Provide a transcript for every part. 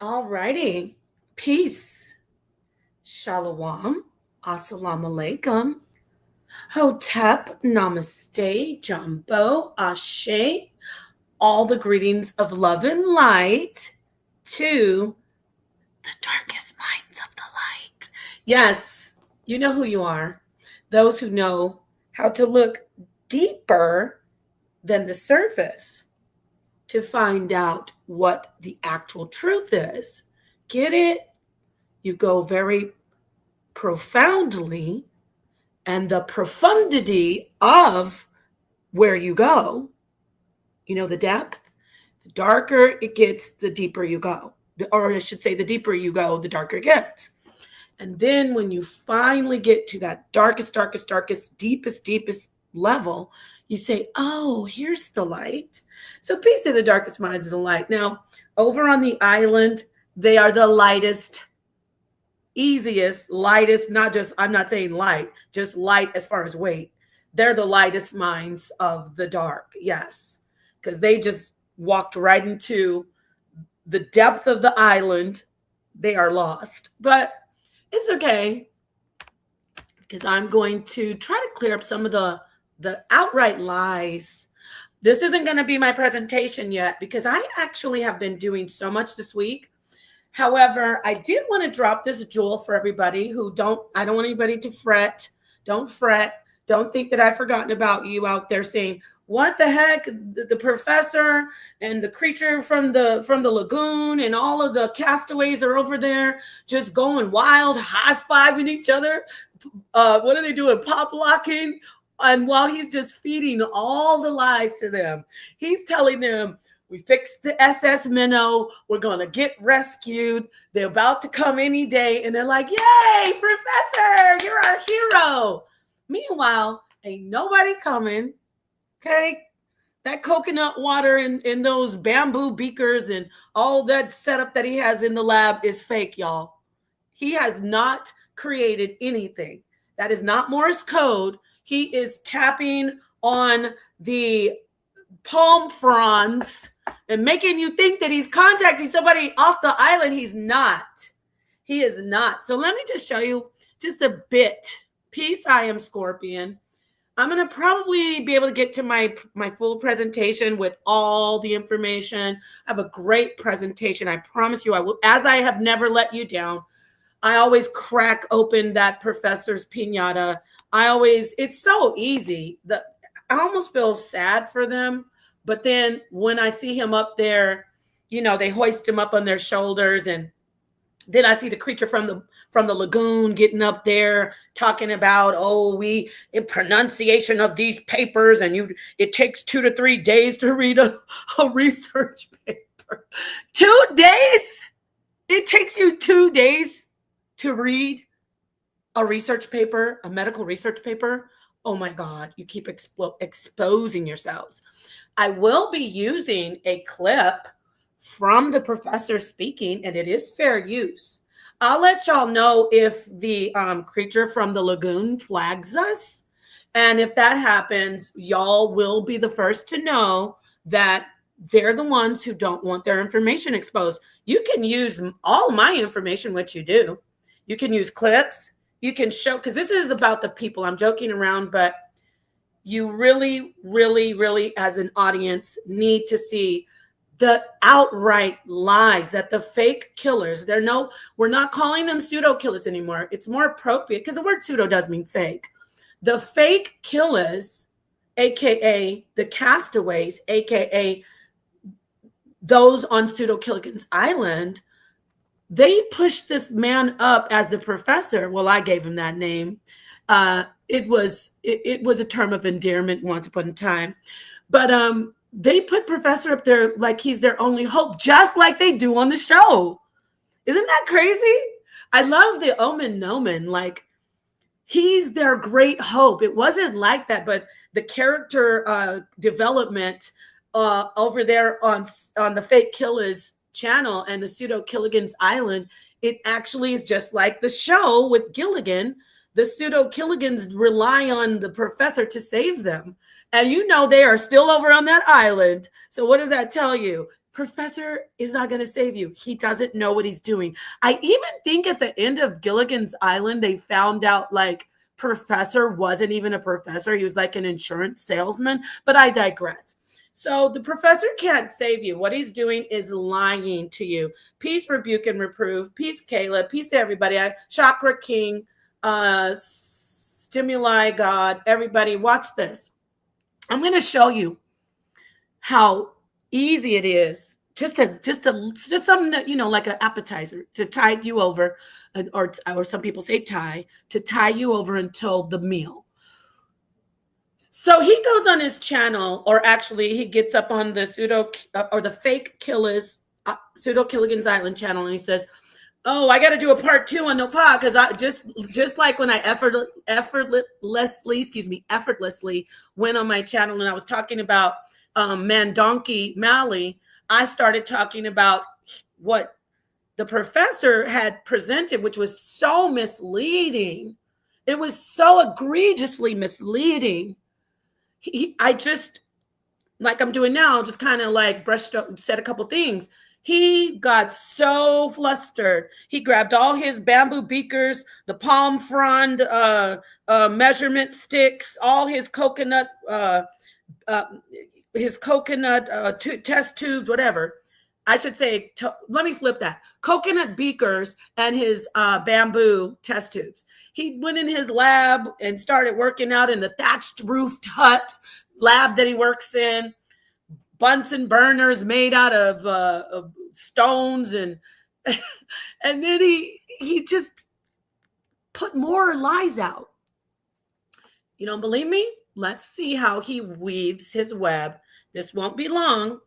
All righty. Peace. Shalom. Assalamu alaikum. Hotep. Namaste. Jumbo. Ashe. All the greetings of love and light to the darkest minds of the light. Yes, you know who you are. Those who know how to look deeper than the surface to find out what the actual truth is. Get it? You go very profoundly, and the profundity of where you go, the depth, the darker it gets, the deeper you go. Or I should say, the deeper you go, the darker it gets. And then when you finally get to that darkest, deepest level, you say, oh, here's the light. So peace to the darkest minds of the light. Now, over on the island, they are the lightest, easiest, lightest, I'm not saying light, just light as far as weight. They're the lightest minds of the dark. Yes, because they just walked right into the depth of the island. They are lost, but it's okay, because I'm going to try to clear up some of the outright lies. This isn't going to be my presentation yet, because I actually have been doing so much this week. However, I did want to drop this jewel for everybody I don't want anybody to fret. Don't fret. Don't think that I've forgotten about you out there saying, what the heck, the professor and the creature from the lagoon and all of the castaways are over there just going wild, high-fiving each other. What are they doing? Pop locking. And while he's just feeding all the lies to them, he's telling them, we fixed the SS Minnow. We're going to get rescued. They're about to come any day. And they're like, yay, Professor, you're our hero. Meanwhile, ain't nobody coming. Okay. That coconut water in those bamboo beakers and all that setup that he has in the lab is fake, y'all. He has not created anything. That is not Morse code. He is tapping on the palm fronds and making you think that he's contacting somebody off the island. He's not. He is not. So let me just show you just a bit. Peace, I am Scorpion. I'm going to probably be able to get to my full presentation with all the information. I have a great presentation. I promise you I will, as I have never let you down. I always crack open that professor's piñata. It's so easy. I almost feel sad for them. But then when I see him up there, they hoist him up on their shoulders, and then I see the creature from the lagoon getting up there talking about, in pronunciation of these papers, and it takes 2 to 3 days to read a research paper. 2 days? It takes you 2 days to read a research paper, a medical research paper? Oh my God, you keep exposing yourselves. I will be using a clip from the professor speaking, and it is fair use. I'll let y'all know if the creature from the lagoon flags us. And if that happens, y'all will be the first to know that they're the ones who don't want their information exposed. You can use all my information, which you do. You can use clips. You can show, because this is about the people. I'm joking around, but you really, really, really, as an audience, need to see the outright lies that the fake killers, we're not calling them pseudo killers anymore. It's more appropriate because the word pseudo does mean fake. The fake killers, AKA the castaways, AKA those on Pseudo Killigan's Island, they pushed this man up as the professor. Well, I gave him that name. It was a term of endearment once upon a time. But they put Professor up there like he's their only hope, just like they do on the show. Isn't that crazy? I love the omen nomen, like he's their great hope. It wasn't like that, but the character development over there on the Fake Killers channel and the Pseudo Killigan's Island, it actually is just like the show with Gilligan. The Pseudo Killigans rely on the professor to save them. And they are still over on that island. So what does that tell you? Professor is not going to save you. He doesn't know what he's doing. I even think at the end of Gilligan's Island, they found out like Professor wasn't even a professor. He was like an insurance salesman, but I digress. So the professor can't save you. What he's doing is lying to you. Peace, rebuke, and reprove. Peace, Kayla. Peace to everybody. Chakra King, Stimuli God, everybody. Watch this. I'm going to show you how easy it is, just something that, like an appetizer to tide you over, or some people say tie, to tie you over until the meal. So he goes on his channel, or actually he gets up on the the fake KILLAS, pseudo Gilligan's Island channel, and he says, oh, I got to do a part 2 on the pod, because I just like when I effortlessly went on my channel and I was talking about Mandonkey Malley, I started talking about what the professor had presented, which was so misleading. It was so egregiously misleading. I just, like I'm doing now, just kind of like said a couple things. He got so flustered. He grabbed all his bamboo beakers, the palm frond measurement sticks, all his coconut test tubes, whatever. I should say, let me flip that. Coconut beakers and his bamboo test tubes. He went in his lab and started working out in the thatched roofed hut lab that he works in. Bunsen burners made out of stones, and and then he just put more lies out. You don't believe me? Let's see how he weaves his web. This won't be long.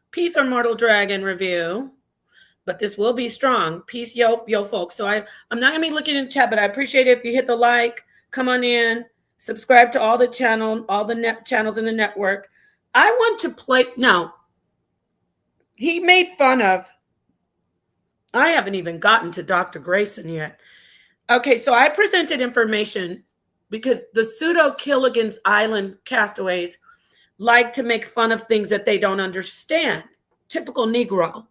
Peace on Mortal Dragon review, but this will be strong. Peace, yo folks. So I'm not gonna be looking in the chat, but I appreciate it if you hit the like, come on in, subscribe to all the channels in the network. I want to play now. He made fun of, I haven't even gotten to Dr. Grayson yet. Okay, so I presented information because the pseudo Gilligan's Island castaways like to make fun of things that they don't understand. Typical Negro.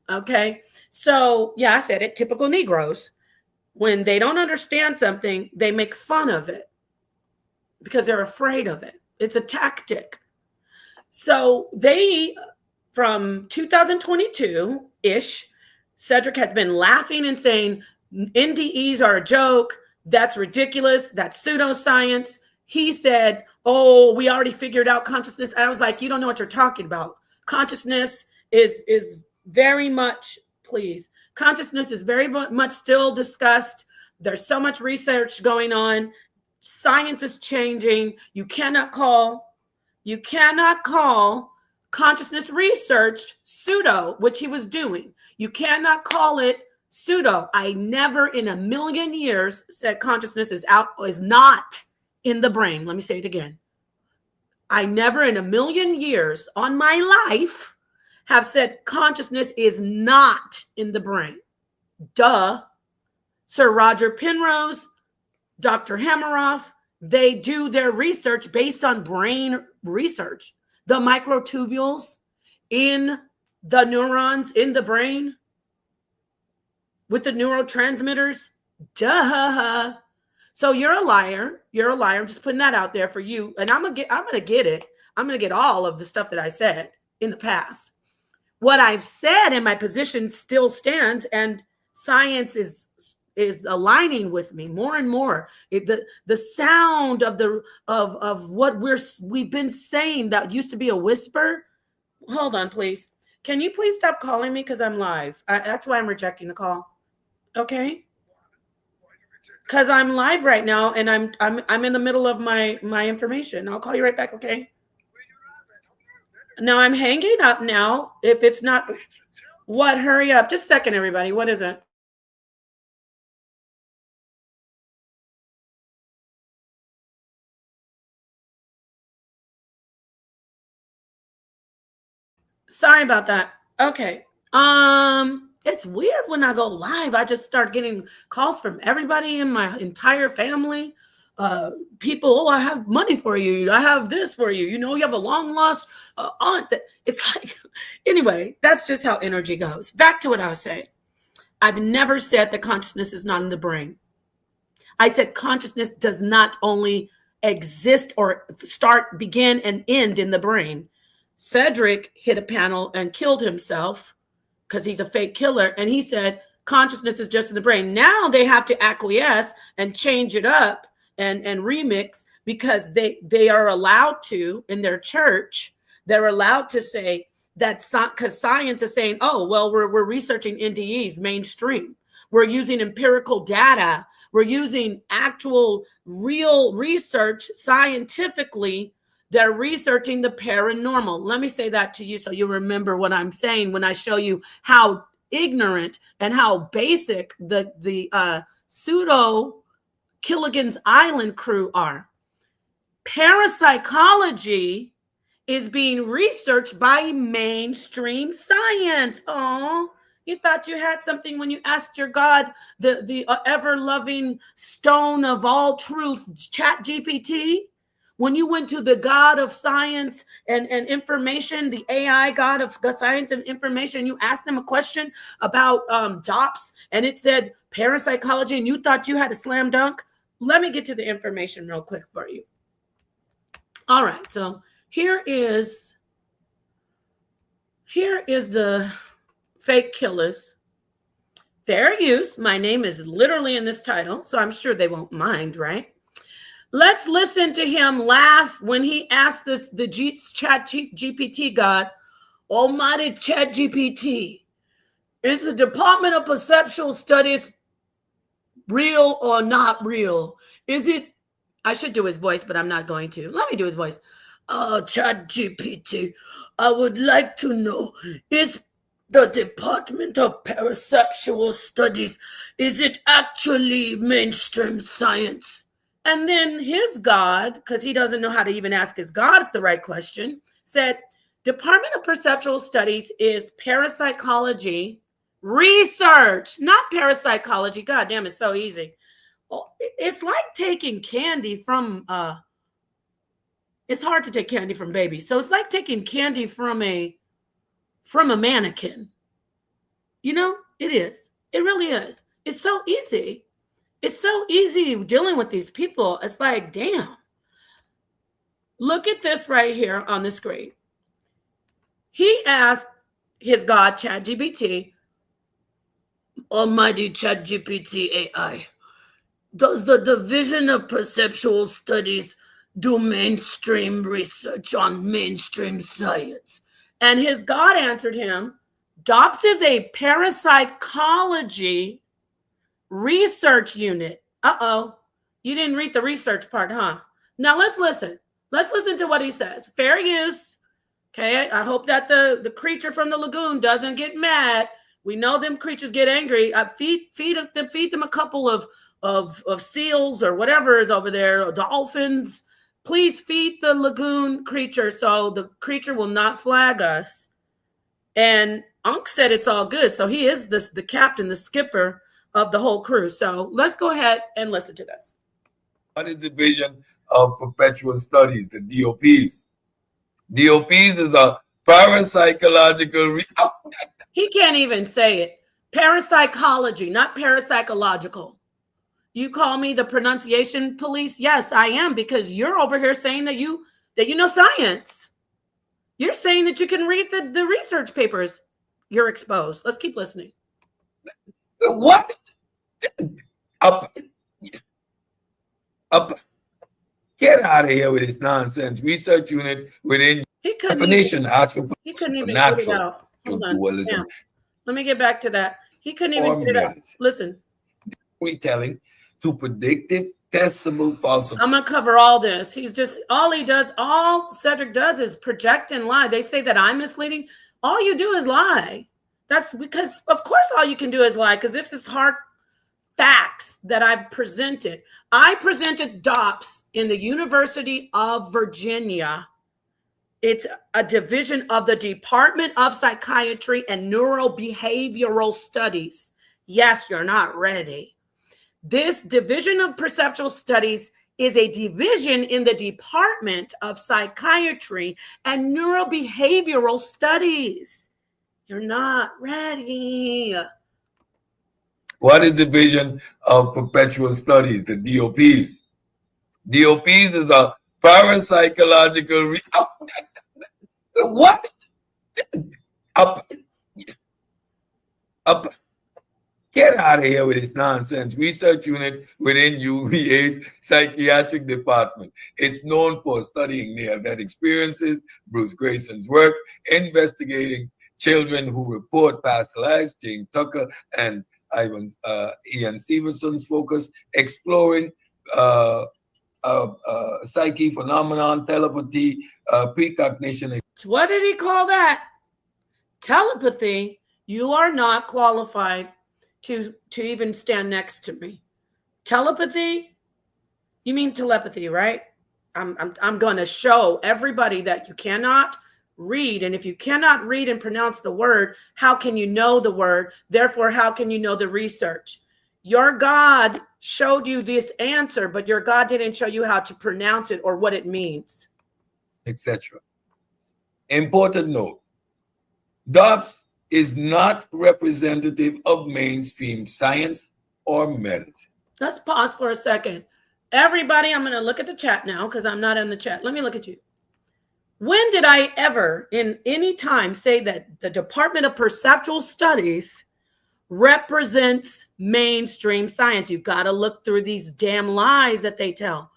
Okay, so yeah, I said it. Typical Negroes. When they don't understand something, they make fun of it because they're afraid of it. It's a tactic. So they, from 2022-ish, Cedric has been laughing and saying, NDEs are a joke. That's ridiculous. That's pseudoscience. He said, oh, we already figured out consciousness. And I was like, you don't know what you're talking about. Consciousness is very much, please. Consciousness is very much still discussed. There's so much research going on. Science is changing. You cannot call consciousness research pseudo, which he was doing. You cannot call it pseudo. I never in a million years said consciousness is not in the brain. Let me say it again. I never in a million years on my life have said consciousness is not in the brain. Duh. Sir Roger Penrose, Dr. Hammeroff, they do their research based on brain research. The microtubules in the neurons in the brain with the neurotransmitters. Duh. So you're a liar. You're a liar. I'm just putting that out there for you. And I'm gonna get it. I'm gonna get all of the stuff that I said in the past. What I've said and my position still stands, and science is aligning with me more and more. The sound of what we've been saying that used to be a whisper. Hold on, please. Can you please stop calling me because I'm live? That's why I'm rejecting the call. Okay. Because I'm live right now and I'm in the middle of my information. I'll call you right back. Okay. No, I'm hanging up now. If it's not what, hurry up. Just a second, everybody. What is it? Sorry about that. Okay. It's weird when I go live. I just start getting calls from everybody in my entire family. people, oh, I have money for you. I have this for you. You know, you have a long lost aunt. That it's like, anyway, that's just how energy goes. Back to what I was saying. I've never said that consciousness is not in the brain. I said consciousness does not only exist or begin and end in the brain. Cedric hit a panel and killed himself because he's a fake killer. And he said consciousness is just in the brain. Now they have to acquiesce and change it up and remix, because they are allowed to, in their church, they're allowed to say that because science is saying, oh, well, we're researching NDEs mainstream. We're using empirical data. We're using actual real research scientifically. They're researching the paranormal. Let me say that to you so you remember what I'm saying when I show you how ignorant and how basic the pseudo Gilligan's Island crew are. Parapsychology is being researched by mainstream science. Oh, you thought you had something when you asked your God, the ever-loving stone of all truth, ChatGPT? When you went to the God of science and information, the AI God of science and information, you asked them a question about DOPS, and it said parapsychology, and you thought you had a slam dunk? Let me get to the information real quick for you. All right, so here is the fake KILLAS. Fair use. My name is literally in this title, so I'm sure they won't mind, right? Let's listen to him laugh when he asked the ChatGPT God, Almighty ChatGPT, is the Department of Perceptual Studies real or not real? Is it? I should do his voice, but I'm not going to. Let me do his voice. ChatGPT, I would like to know, is the Department of Perceptual Studies, is it actually mainstream science? And then his God, because he doesn't know how to even ask his God the right question, said, Department of Perceptual Studies is parapsychology research, not parapsychology. God damn, it's so easy. It's like taking candy from, it's hard to take candy from babies. So it's like taking candy from a mannequin. You know, it is. It really is. It's so easy. It's so easy dealing with these people. It's like, damn. Look at this right here on the screen. He asked his God, ChatGPT, Almighty ChatGPT AI, does the Division of Perceptual Studies do mainstream research on mainstream science? And his God answered him, DOPS is a parapsychology research unit. Uh-oh. You didn't read the research part, huh? Now let's listen. Let's listen to what he says. Fair use. Okay. I hope that the creature from the lagoon doesn't get mad. We know them creatures get angry. Feed them a couple of seals or whatever is over there, or dolphins. Please feed the lagoon creature so the creature will not flag us. And Unc said it's all good. So he is the captain, the skipper of the whole crew. So let's go ahead and listen to this. What is the Division of Perpetual Studies, the DOPs? DOPs is a parapsychological. He can't even say it. Parapsychology, not parapsychological. You call me the pronunciation police? Yes, I am, because you're over here saying that you know science. You're saying that you can read the research papers. You're exposed. Let's keep listening. What? Get out of here with this nonsense. Research unit within definition. He couldn't even get it out. Hold on. Yeah. Let me get back to that. He couldn't even get it out. Listen. Retelling to predictive, testable, falsifiable. I'm going to cover all this. All Cedric does is project and lie. They say that I'm misleading. All you do is lie. That's because, of course, all you can do is lie, because this is hard facts that I've presented. I presented DOPS in the University of Virginia. It's a division of the Department of Psychiatry and Neurobehavioral Studies. Yes, you're not ready. This Division of Perceptual Studies is a division in the Department of Psychiatry and Neurobehavioral Studies. You're not ready. What is Division of Perpetual Studies, the DOPs? DOPs is a parapsychological what? Get out of here with this nonsense. Research unit within UVA's psychiatric department. It's known for studying near-death experiences. Bruce Grayson's work investigating children who report past lives. Jane Tucker and Ian Stevenson's focus exploring psyche phenomenon, telepathy, precognition. What did he call that? Telepathy. You are not qualified to even stand next to me. Telepathy? You mean telepathy, right? I'm going to show everybody that you cannot read. And if you cannot read and pronounce the word, how can you know the word? Therefore, how can you know the research? Your God showed you this answer, but your God didn't show you how to pronounce it or what it means. Etc. Important note. DOPS is not representative of mainstream science or medicine. Let's pause for a second. Everybody, I'm going to look at the chat now because I'm not in the chat. Let me look at you. When did I ever in any time say that the Department of Perceptual Studies represents mainstream science? You've got to look through these damn lies that they tell.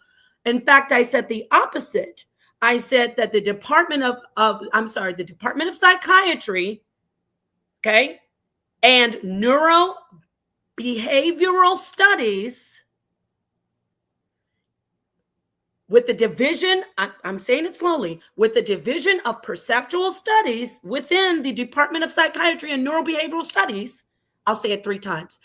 In fact, I said the opposite. I said that the Department the Department of Psychiatry, okay, and Neurobehavioral Studies with the division, I'm saying it slowly, with the Division of Perceptual Studies within the Department of Psychiatry and Neurobehavioral Studies, I'll say it 3 times.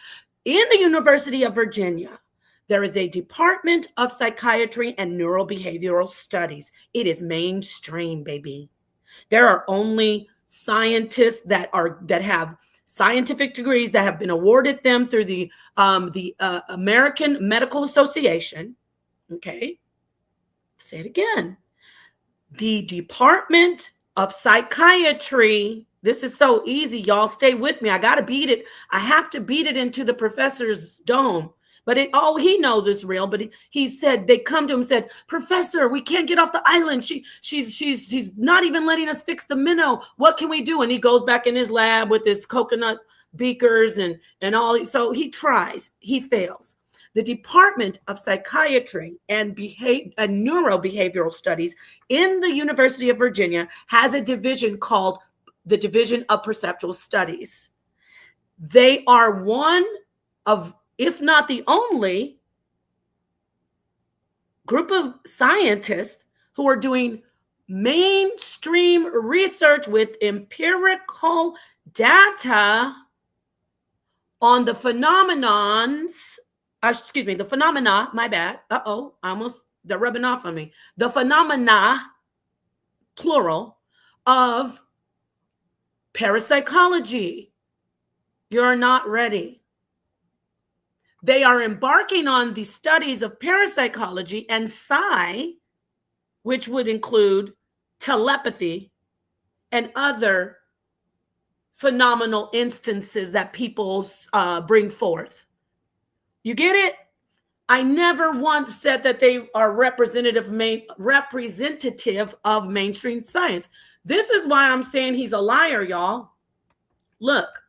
In the University of Virginia, there is a Department of Psychiatry and Neurobehavioral Studies. It is mainstream, baby. There are only scientists that have scientific degrees that have been awarded them through the American Medical Association. Okay. Say it again. The Department of Psychiatry. This is so easy, y'all. Stay with me. I got to beat it. I have to beat it into the professor's dome. But he knows it's real. But he said, they come to him and said, Professor, we can't get off the island. She's not even letting us fix the minnow. What can we do? And he goes back in his lab with his coconut beakers and all. So he tries. He fails. The Department of Psychiatry and Neurobehavioral Studies in the University of Virginia has a division called the Division of Perceptual Studies. They are one of, if not the only, group of scientists who are doing mainstream research with empirical data on the the phenomena, my bad. They're rubbing off on me. The phenomena, plural, of parapsychology. You're not ready. They are embarking on the studies of parapsychology and psi, which would include telepathy and other phenomenal instances that people bring forth. You get it? I never once said that they are representative of mainstream science. This is why I'm saying he's a liar, y'all. Look,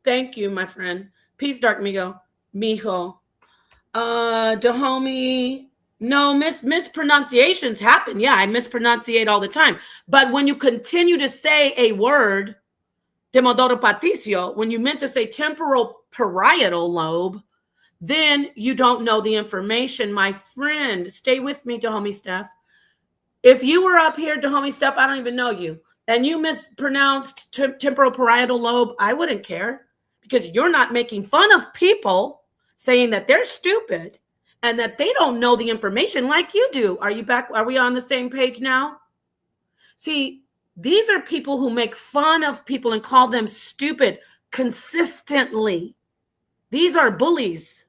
thank you, my friend. Peace, Dark Mijo. Dahomey. No, mispronunciations happen. Yeah, I mispronunciate all the time. But when you continue to say a word, Demodoro Patricio, when you meant to say temporal parietal lobe, then you don't know the information, my friend. Stay with me, Dahomey Steph. If you were up here, Dahomey Steph, I don't even know you, and you mispronounced temporal parietal lobe, I wouldn't care, because you're not making fun of people saying that they're stupid and that they don't know the information like you do. Are you back? Are we on the same page now? See, these are people who make fun of people and call them stupid consistently. These are bullies.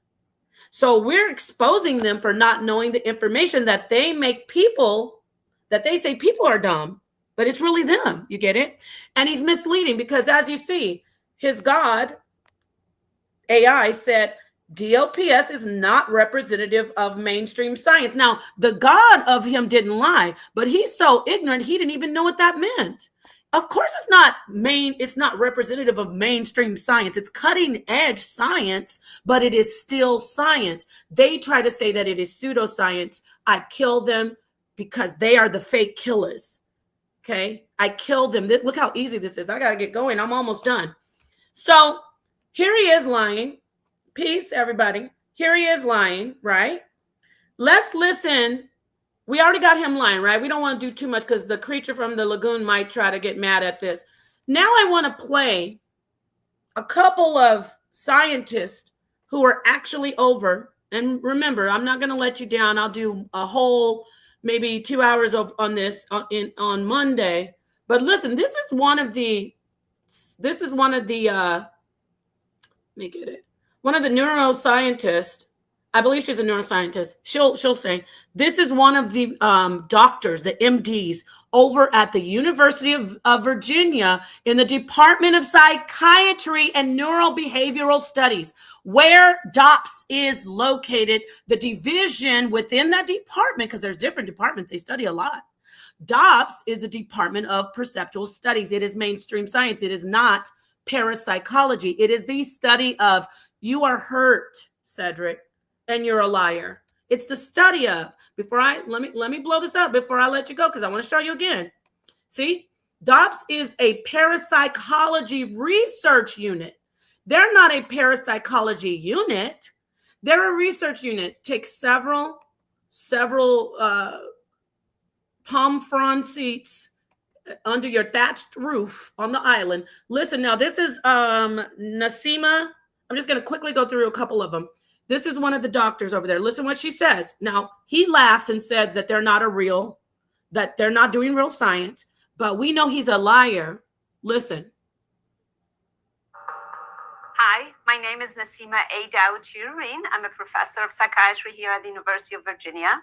So we're exposing them for not knowing the information that they make people, that they say people are dumb, but it's really them. You get it? And he's misleading because, as you see, his God, AI, said DOPS is not representative of mainstream science. Now, the God of him didn't lie, but he's so ignorant, he didn't even know what that meant. Of course, it's not representative of mainstream science. It's cutting edge science, but it is still science. They try to say that it is pseudoscience. I kill them because they are the fake killers. Okay. I kill them. Look how easy this is. I got to get going. I'm almost done. So here he is lying. Peace, everybody. Here he is lying, right? Let's listen. We already got him lying, right? We don't want to do too much because the creature from the lagoon might try to get mad at this. Now I want to play a couple of scientists who are actually over. And remember, I'm not going to let you down. I'll do a whole maybe 2 hours on this on Monday. But listen, this is one of the neuroscientists. I believe she's a neuroscientist. She'll say this is one of the doctors, the MDs over at the University of Virginia in the Department of Psychiatry and Neurobehavioral Studies, where DOPS is located, the division within that department, because there's different departments, they study a lot. DOPS is the Department of Perceptual Studies. It is mainstream science. It is not parapsychology. It is the study of you are hurt, Cedric, and you're a liar. It's the study of, let me blow this up before I let you go, because I want to show you again. See, DOPS is a parapsychology research unit. They're not a parapsychology unit. They're a research unit. Take several palm frond seats under your thatched roof on the island. Listen, now this is Nasima. I'm just going to quickly go through a couple of them. This is one of the doctors over there. Listen what she says. Now, he laughs and says that they're not doing real science, but we know he's a liar. Listen. Hi, my name is Nasima A. Dowd-Turin. I'm a professor of psychiatry here at the University of Virginia.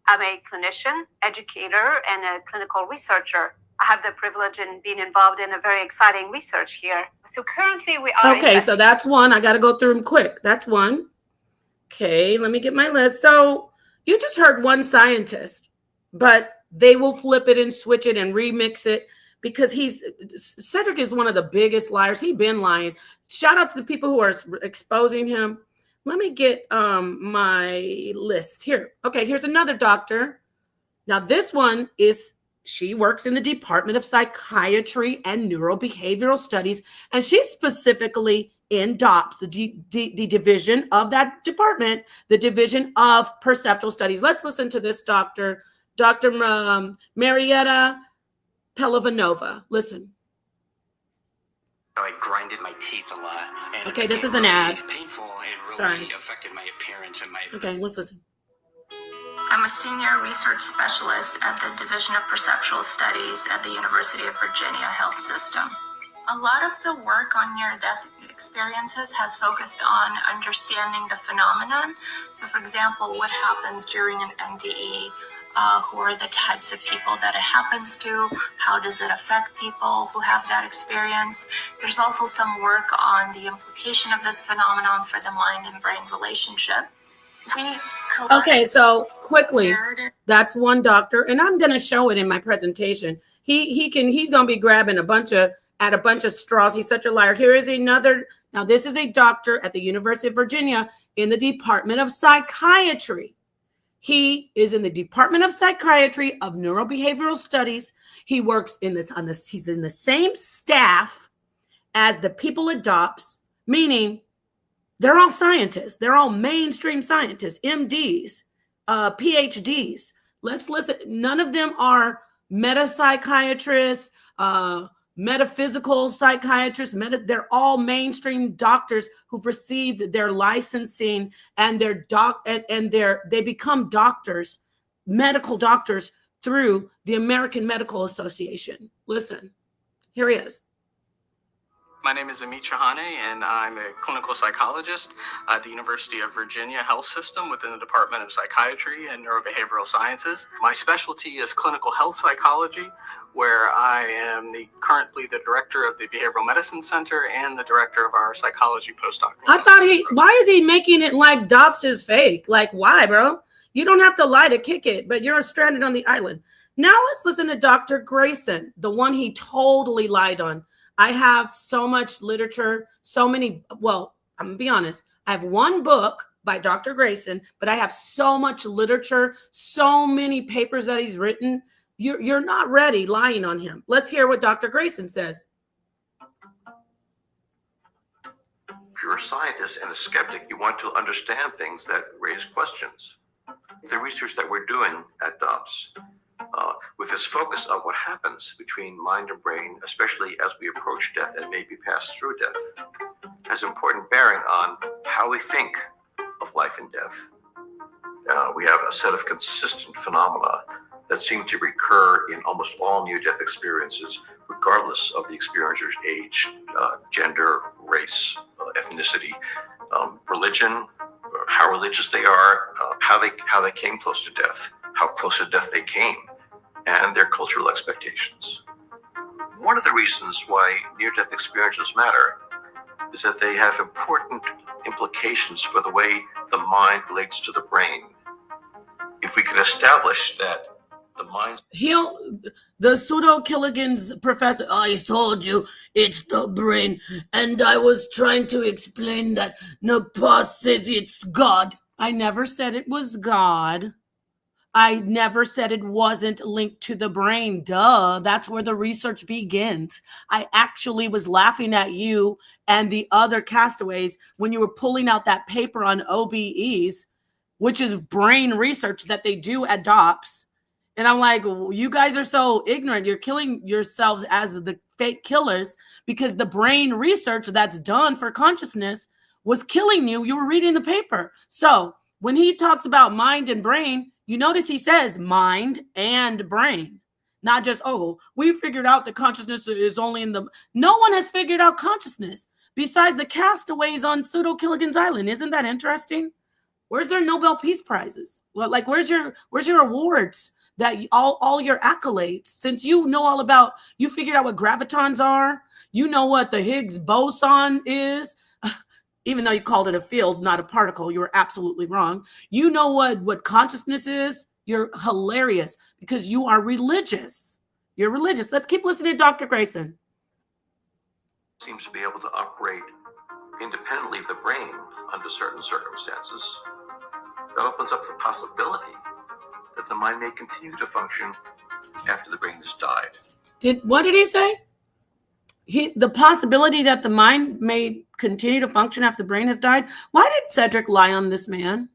I'm a clinician, educator, and a clinical researcher. I have the privilege in being involved in a very exciting research here. So currently we are... Okay, so that's one. I got to go through them quick. That's one. Okay, let me get my list. So you just heard one scientist, but they will flip it and switch it and remix it because Cedric is one of the biggest liars. He's been lying. Shout out to the people who are exposing him. Let me get my list here. Okay, here's another doctor. Now this one she works in the Department of Psychiatry and Neurobehavioral Studies, and she's specifically in DOPS, the division of that department, the Division of Perceptual Studies. Let's listen to this doctor, Dr. Marietta Pelavanova. Listen. I grinded my teeth a lot. And okay, this is an ad. Painful and really affected my appearance and my... Okay, let's listen. I'm a senior research specialist at the Division of Perceptual Studies at the University of Virginia Health System. A lot of the work on near-death experiences has focused on understanding the phenomenon. So, for example, what happens during an NDE? Who are the types of people that it happens to? How does it affect people who have that experience? There's also some work on the implication of this phenomenon for the mind and brain relationship. Okay, so quickly, that's one doctor, and I'm going to show it in my presentation. He's going to be grabbing a bunch of straws. He's such a liar. Here is another. Now, this is a doctor at the University of Virginia in the Department of Psychiatry. He is in the Department of Psychiatry of Neurobehavioral Studies. He works he's in the same staff as the people at DOPS, meaning they're all scientists. They're all mainstream scientists, MDs, PhDs. Let's listen. None of them are metapsychiatrists, metaphysical psychiatrists. They're all mainstream doctors who've received their licensing and they become doctors, medical doctors through the American Medical Association. Listen, here he is. My name is Amit Chahane, and I'm a clinical psychologist at the University of Virginia Health System within the Department of Psychiatry and Neurobehavioral Sciences. My specialty is clinical health psychology, where I am currently the director of the Behavioral Medicine Center and the director of our psychology postdoc. I thought why is he making it like DOPS is fake? Like, why, bro? You don't have to lie to kick it, but you're stranded on the island. Now let's listen to Dr. Grayson, the one he totally lied on. I have so much literature, so many, well, I'm gonna be honest. I have one book by Dr. Grayson, but I have so much literature, so many papers that he's written. You're not ready lying on him. Let's hear what Dr. Grayson says. If you're a scientist and a skeptic, you want to understand things that raise questions. The research that we're doing at DOPS, with this focus of what happens between mind and brain, especially as we approach death and maybe pass through death, has important bearing on how we think of life and death. We have a set of consistent phenomena that seem to recur in almost all near-death experiences, regardless of the experiencer's age, gender, race, ethnicity, religion, how religious they are, how they came close to death, how close to death they came, and their cultural expectations. One of the reasons why near-death experiences matter is that they have important implications for the way the mind relates to the brain. If we can establish that the mind... The pseudo-Killigan's professor, I told you it's the brain, and I was trying to explain that Nepal says it's God. I never said it was God. I never said it wasn't linked to the brain. Duh, that's where the research begins. I actually was laughing at you and the other castaways when you were pulling out that paper on OBEs, which is brain research that they do at DOPS. And I'm like, you guys are so ignorant. You're killing yourselves as the fake killers because the brain research that's done for consciousness was killing you. You were reading the paper. So when he talks about mind and brain, you notice he says mind and brain, not just, oh, we figured out that consciousness is only in the... No one has figured out consciousness besides the castaways on Pseudo-Killigan's Island. Isn't that interesting? Where's their Nobel Peace Prizes? Well, like, where's your awards? That all your accolades, since you know all about, you figured out what gravitons are, you know what the Higgs boson is, even though you called it a field, not a particle, you were absolutely wrong. You know what consciousness is. You're hilarious because you are religious. You're religious. Let's keep listening to Dr. Grayson. Seems to be able to operate independently of the brain under certain circumstances. That opens up the possibility that the mind may continue to function after the brain has died. What did he say? The possibility that the mind may continue to function after the brain has died. Why did Cedric lie on this man?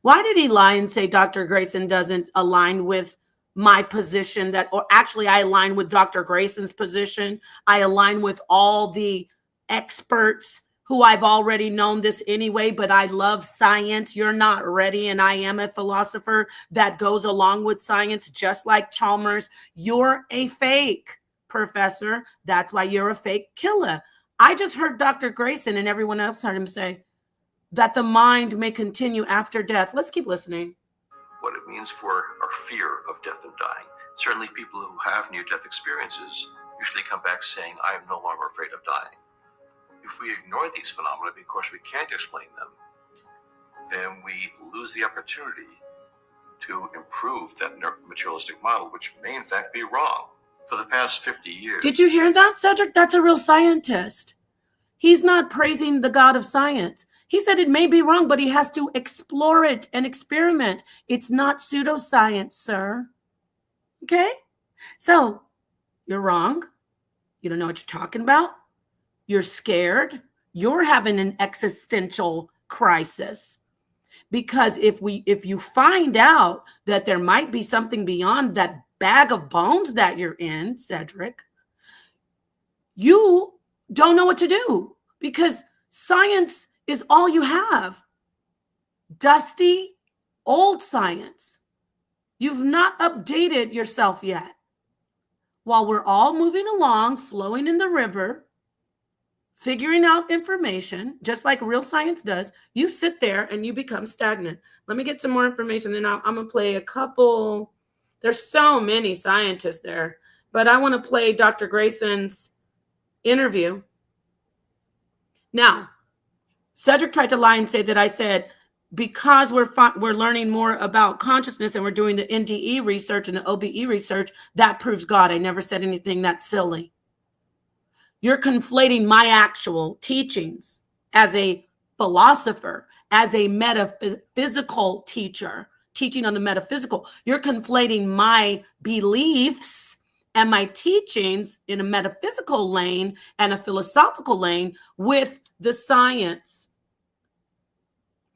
Why did he lie and say Dr. Grayson doesn't align with my position or actually I align with Dr. Grayson's position. I align with all the experts who I've already known this anyway, but I love science. You're not ready. And I am a philosopher that goes along with science, just like Chalmers. You're a fake professor. That's why you're a fake killer. I just heard Dr. Grayson and everyone else heard him say that the mind may continue after death. Let's keep listening. What it means for our fear of death and dying. Certainly people who have near-death experiences usually come back saying, I am no longer afraid of dying. If we ignore these phenomena because we can't explain them, then we lose the opportunity to improve that materialistic model, which may in fact be wrong. For the past 50 years. Did you hear that, Cedric? That's a real scientist. He's not praising the God of science. He said it may be wrong, but he has to explore it and experiment. It's not pseudoscience, sir. Okay? So, you're wrong. You don't know what you're talking about. You're scared. You're having an existential crisis. Because if you find out that there might be something beyond that bag of bones that you're in, Cedric, you don't know what to do because science is all you have. Dusty, old science. You've not updated yourself yet. While we're all moving along, flowing in the river, figuring out information, just like real science does. You sit there and you become stagnant. Let me get some more information, then I'm going to play a couple. There's so many scientists there, but I want to play Dr. Grayson's interview. Now, Cedric tried to lie and say that I said, because we're learning more about consciousness and we're doing the NDE research and the OBE research, that proves God. I never said anything that's silly. You're conflating my actual teachings as a philosopher, as a metaphysical teacher, teaching on the metaphysical. You're conflating my beliefs and my teachings in a metaphysical lane and a philosophical lane with the science.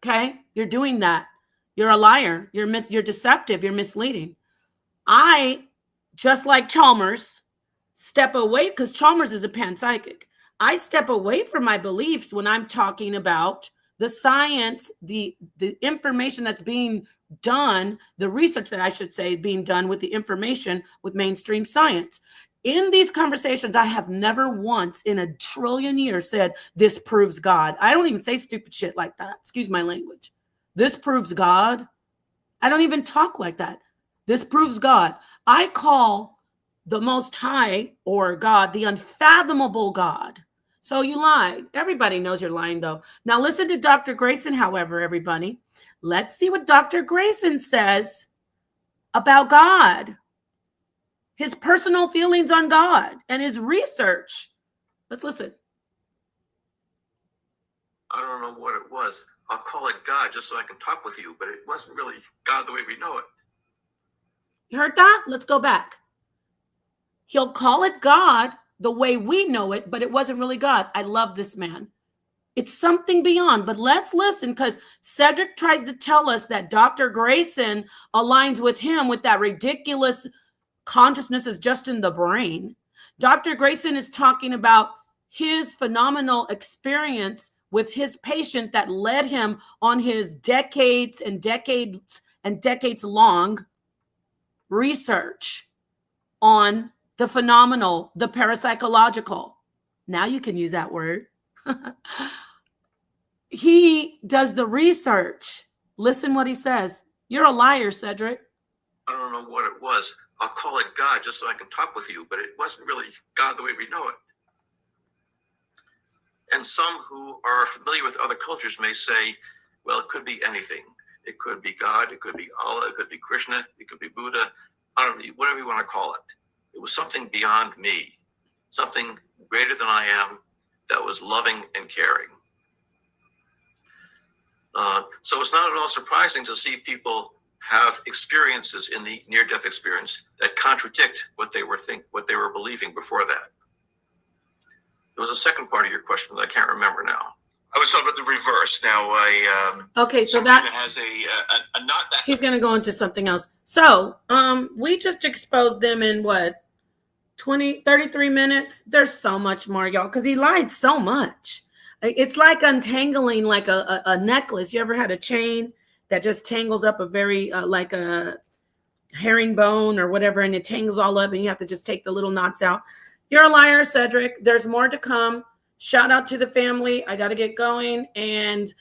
Okay? You're doing that. You're a liar. You're deceptive. You're misleading. I, just like Chalmers, step away, because Chalmers is a panpsychic. I step away from my beliefs when I'm talking about the science, the information that's being done, the research that I should say is being done with the information with mainstream science. In these conversations, I have never once in a trillion years said, this proves God. I don't even say stupid shit like that. Excuse my language. This proves God. I don't even talk like that. This proves God. I call the Most High, or God, the unfathomable God. So you lied. Everybody knows you're lying, though. Now listen to Dr. Grayson, however, everybody. Let's see what Dr. Grayson says about God, his personal feelings on God, and his research. Let's listen. I don't know what it was. I'll call it God just so I can talk with you, but it wasn't really God the way we know it. You heard that? Let's go back. He'll call it God the way we know it, but it wasn't really God. I love this man. It's something beyond, but let's listen, because Cedric tries to tell us that Dr. Grayson aligns with him with that ridiculous consciousness is just in the brain. Dr. Grayson is talking about his phenomenal experience with his patient that led him on his decades and decades and decades long research on the phenomenal, the parapsychological. Now you can use that word. He does the research. Listen what he says. You're a liar, Cedric. I don't know what it was. I'll call it God just so I can talk with you, but it wasn't really God the way we know it. And some who are familiar with other cultures may say, well, it could be anything. It could be God, it could be Allah, it could be Krishna, it could be Buddha, I don't know, whatever you want to call it. It was something beyond me, something greater than I am that was loving and caring. So it's not at all surprising to see people have experiences in the near-death experience that contradict what they were believing before that. There was a second part of your question that I can't remember now. I was talking about the reverse. Now, okay, so that has a not that. He's going to go into something else. So, we just exposed them in what, 33 minutes. There's so much more, y'all, because he lied so much. It's like untangling like a necklace. You ever had a chain that just tangles up a very like a herringbone or whatever, and it tangles all up, and you have to just take the little knots out. You're a liar, Cedric. There's more to come. Shout out to the family. I got to get going, and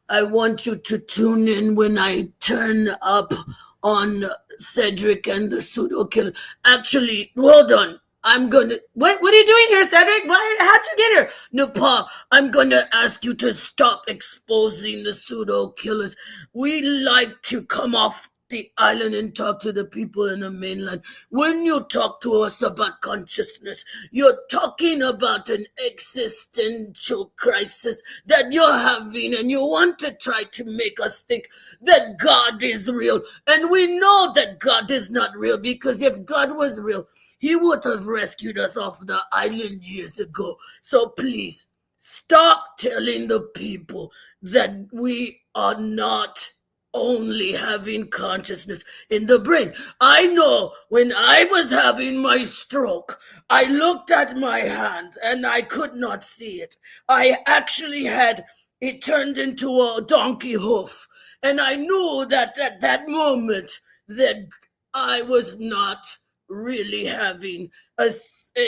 I want you to tune in when I turn up on Cedric and the pseudo killer. Actually, hold on. I'm gonna. What are you doing here, Cedric? How'd you get here? No, Pa, I'm gonna ask you to stop exposing the pseudo killers. We like to come off the island and talk to the people in the mainland. When you talk to us about consciousness, you're talking about an existential crisis that you're having, and you want to try to make us think that God is real. And we know that God is not real, because if God was real, He would have rescued us off the island years ago. So please, stop telling the people that we are not only having consciousness in the brain. I know when I was having my stroke, I looked at my hand and I could not see it. I actually had it turned into a donkey hoof. And I knew that at that moment that I was not really having an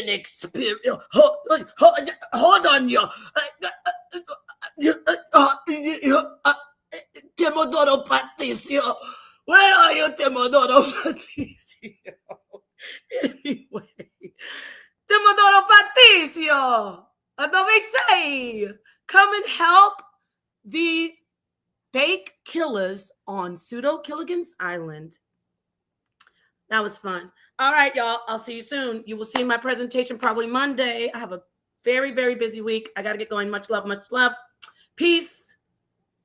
experience. Hold on, yo. Temodoro Patricio. Where are you, Temodoro Patricio? Anyway, Temodoro Patricio. Dove sei? Come and help the fake killers on Pseudo Killigan's Island. That was fun. All right, y'all. I'll see you soon. You will see my presentation probably Monday. I have a very, very busy week. I got to get going. Much love, much love. Peace.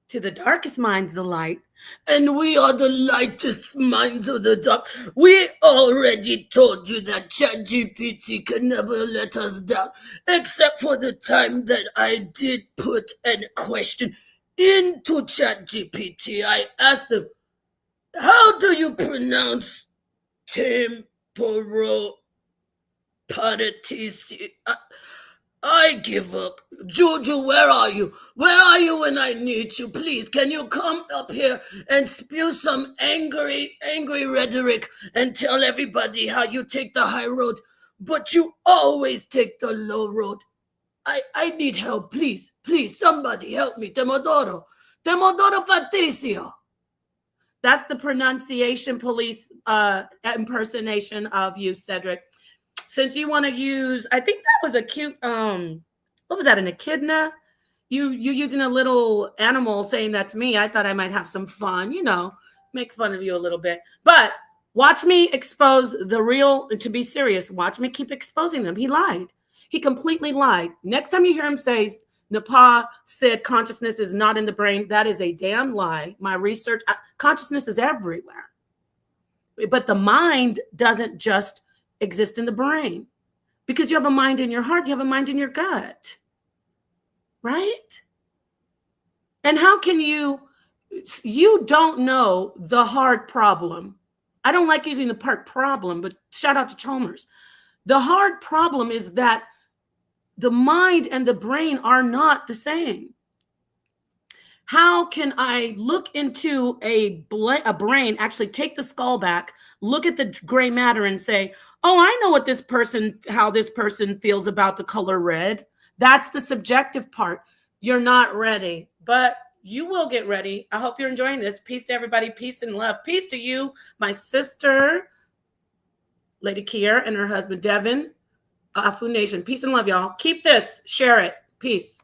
To the darkest minds, the light. And we are the lightest minds of the dark. We already told you that ChatGPT can never let us down, except for the time that I did put a question into ChatGPT. I asked them, how do you pronounce temporal parenthesis? I give up. Juju, where are you? Where are you when I need you? Please, can you come up here and spew some angry rhetoric and tell everybody how you take the high road, but you always take the low road? I need help, please. Please, somebody help me. Temodoro Patricio. That's the pronunciation police impersonation of you, Cedric. Since you want to use, I think that was a cute, what was that, an echidna? You using a little animal saying that's me. I thought I might have some fun, make fun of you a little bit. But watch me expose the real, to be serious, watch me keep exposing them. He lied. He completely lied. Next time you hear him say, Napa said consciousness is not in the brain, that is a damn lie. My research, consciousness is everywhere. But the mind doesn't just exist in the brain, because you have a mind in your heart, you have a mind in your gut, right? And how can you don't know the hard problem. I don't like using the part problem, but shout out to Chalmers. The hard problem is that the mind and the brain are not the same. How can I look into a brain, actually take the skull back, look at the gray matter and say, oh, I know how this person feels about the color red. That's the subjective part. You're not ready, but you will get ready. I hope you're enjoying this. Peace to everybody. Peace and love. Peace to you, my sister, Lady Kier, and her husband, Devin, Afu Nation. Peace and love, y'all. Keep this. Share it. Peace.